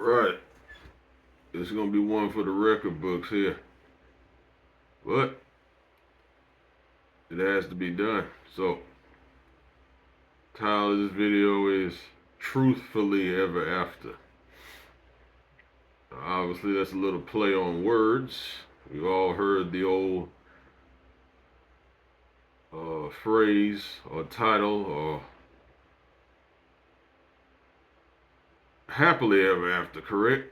Right. It's gonna be one for the record books here. But it has to be done. So, title of this video is Truthfully Ever After. Obviously, that's a little play on words. We've all heard the old phrase or title or happily ever after, correct?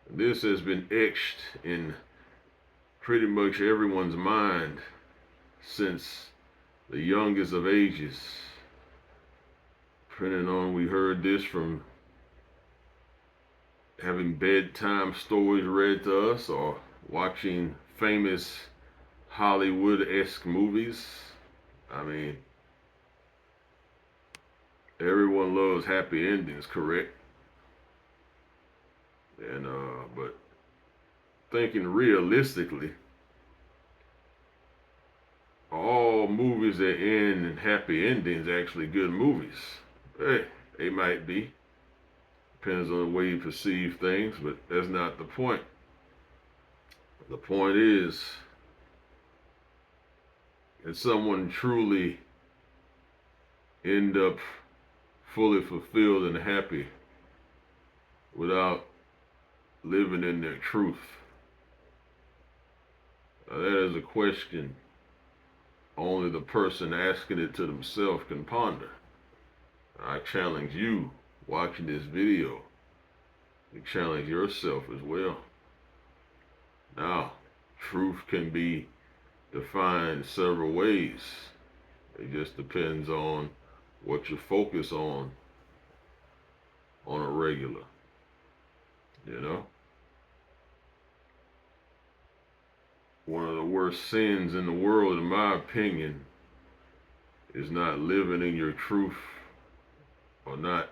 This has been etched in pretty much everyone's mind since the youngest of ages. Depending on, we heard this from having bedtime stories read to us or watching famous Hollywood-esque movies. I mean, everyone loves happy endings, correct? And but thinking realistically, all movies that end in happy endings actually good movies. Hey, they might be. Depends on the way you perceive things, but that's not the point. The point is, can someone truly end up fully fulfilled and happy without living in their truth? Now, that is a question only the person asking it to themselves can ponder. I challenge you watching this video to challenge yourself as well. Now, truth can be defined several ways. It just depends on what you focus on a regular, you know? One of the worst sins in the world, in my opinion, is not living in your truth or not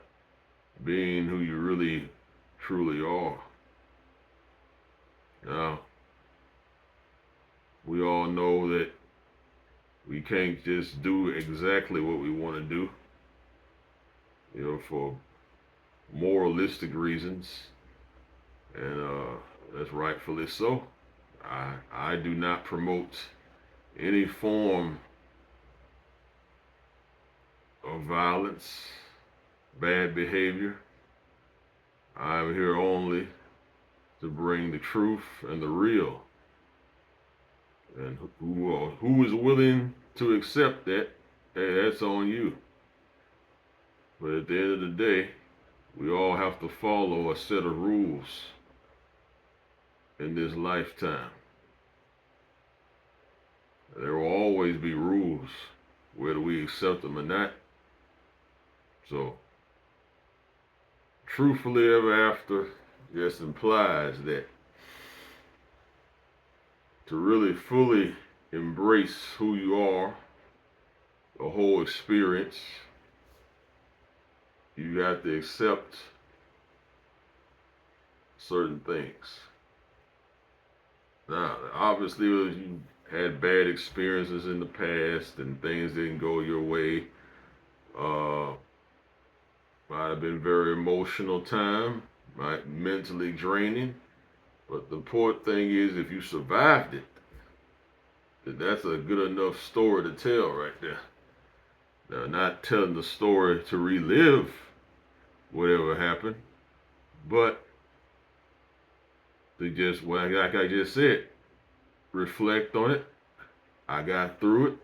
being who you really truly are. Now, we all know that we can't just do exactly what we want to do, for moralistic reasons, and that's rightfully so. I do not promote any form of violence, bad behavior. I'm here only to bring the truth and the real. And who is willing to accept that, hey, that's on you. But at the end of the day, we all have to follow a set of rules in this lifetime. There will always be rules, whether we accept them or not. So, truthfully ever after just implies that to really fully embrace who you are, the whole experience, you have to accept certain things. Now, obviously, you had bad experiences in the past and things didn't go your way. Might have been very emotional time, might mentally draining. But the important thing is, if you survived it, that's a good enough story to tell right there. Now, not telling the story to relive whatever happened, but to just, well, like I just said, reflect on it. I got through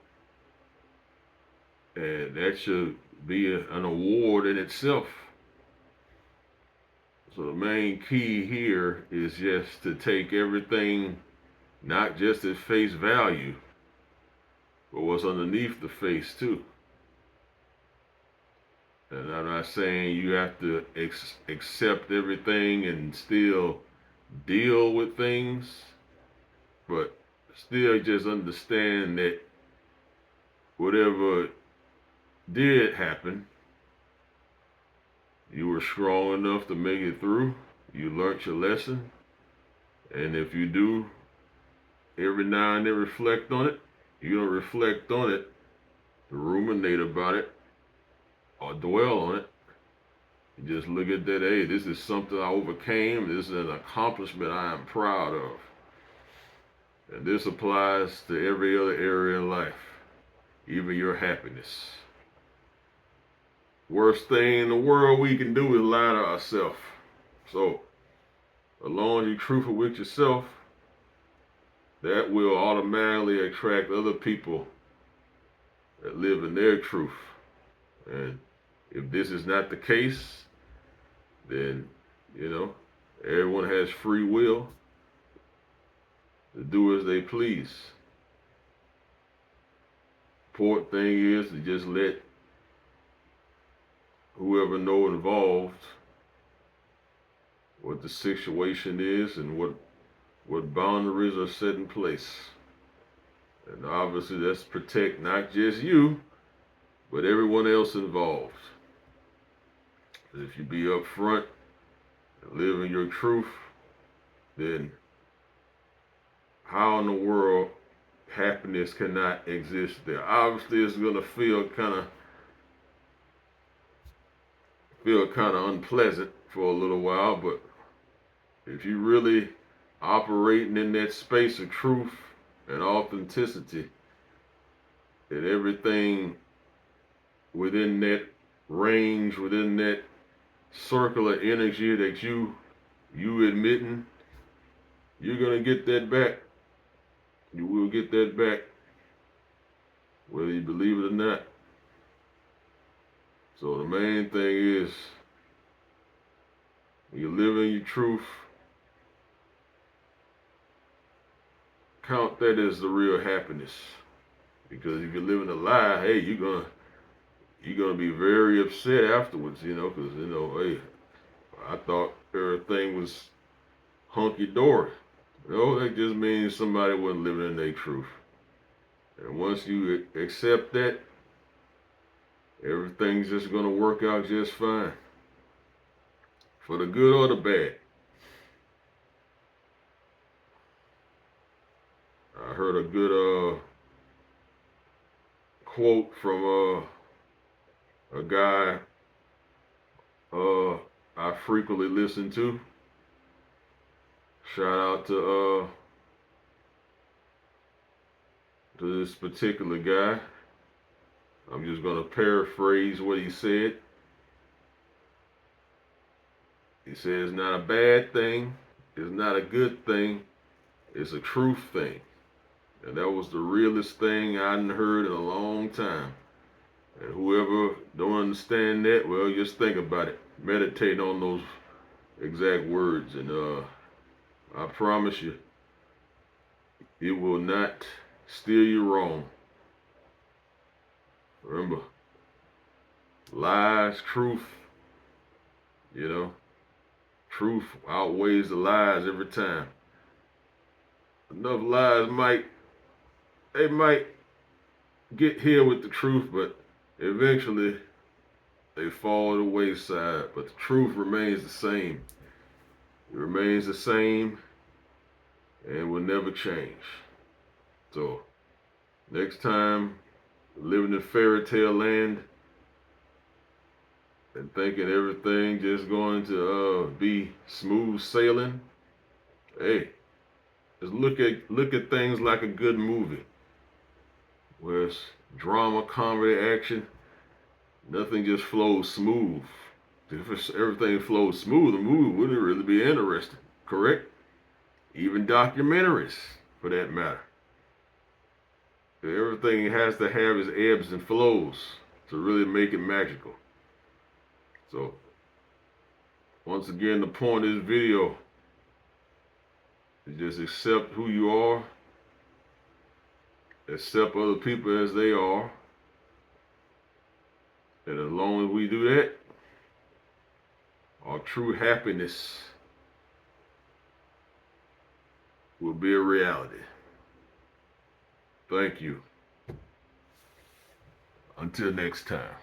it, and that should be an award in itself. So the main key here is just to take everything not just at face value, but what's underneath the face too. And I'm not saying you have to accept everything and still deal with things, but still just understand that whatever did happen, you were strong enough to make it through. You learned your lesson. And if you do every now and then reflect on it, you don't reflect on it to ruminate about it or dwell on it. Just look at that. Hey, this is something I overcame. This is an accomplishment I am proud of. And this applies to every other area in life, even your happiness. Worst thing in the world we can do is lie to ourselves. So, as long as you're truthful with yourself, that will automatically attract other people that live in their truth. And if this is not the case, then, everyone has free will to do as they please. Important thing is to just let whoever know involved what the situation is and what boundaries are set in place. And obviously that's protect not just you, but everyone else involved. If you be upfront and live in your truth, then how in the world happiness cannot exist there? Obviously it's gonna feel kind of unpleasant for a little while, but if you really operating in that space of truth and authenticity, and everything within that range, within that circle of energy that you admitting, you're gonna get that back. You will get that back, whether you believe it or not. So the main thing is, when you live in your truth, count that as the real happiness. Because if you're living a lie, hey, you're gonna be very upset afterwards, because hey, I thought everything was hunky dory. That just means somebody wasn't living in their truth. And once you accept that, everything's just gonna work out just fine, for the good or the bad. I heard a good quote from a guy I frequently listen to. Shout out to this particular guy. I'm just gonna paraphrase what he said. He said it's not a bad thing, it's not a good thing, it's a truth thing. And that was the realest thing I hadn't heard in a long time. And whoever don't understand that, well, just think about it. Meditate on those exact words, and I promise you, it will not steer you wrong. Remember, lies, truth, truth outweighs the lies every time. Enough lies might get here with the truth, but eventually they fall to the wayside. But the truth remains the same. It remains the same and will never change. So, next time, living in fairy tale land and thinking everything just going to be smooth sailing, hey, just look at things like a good movie, where it's drama, comedy, action. Nothing just flows smooth. If everything flows smooth, the movie wouldn't really be interesting, correct? Even documentaries, for that matter. Everything has to have its ebbs and flows to really make it magical. So, once again, the point of this video is just accept who you are, accept other people as they are, and as long as we do that, our true happiness will be a reality. Thank you. Until next time.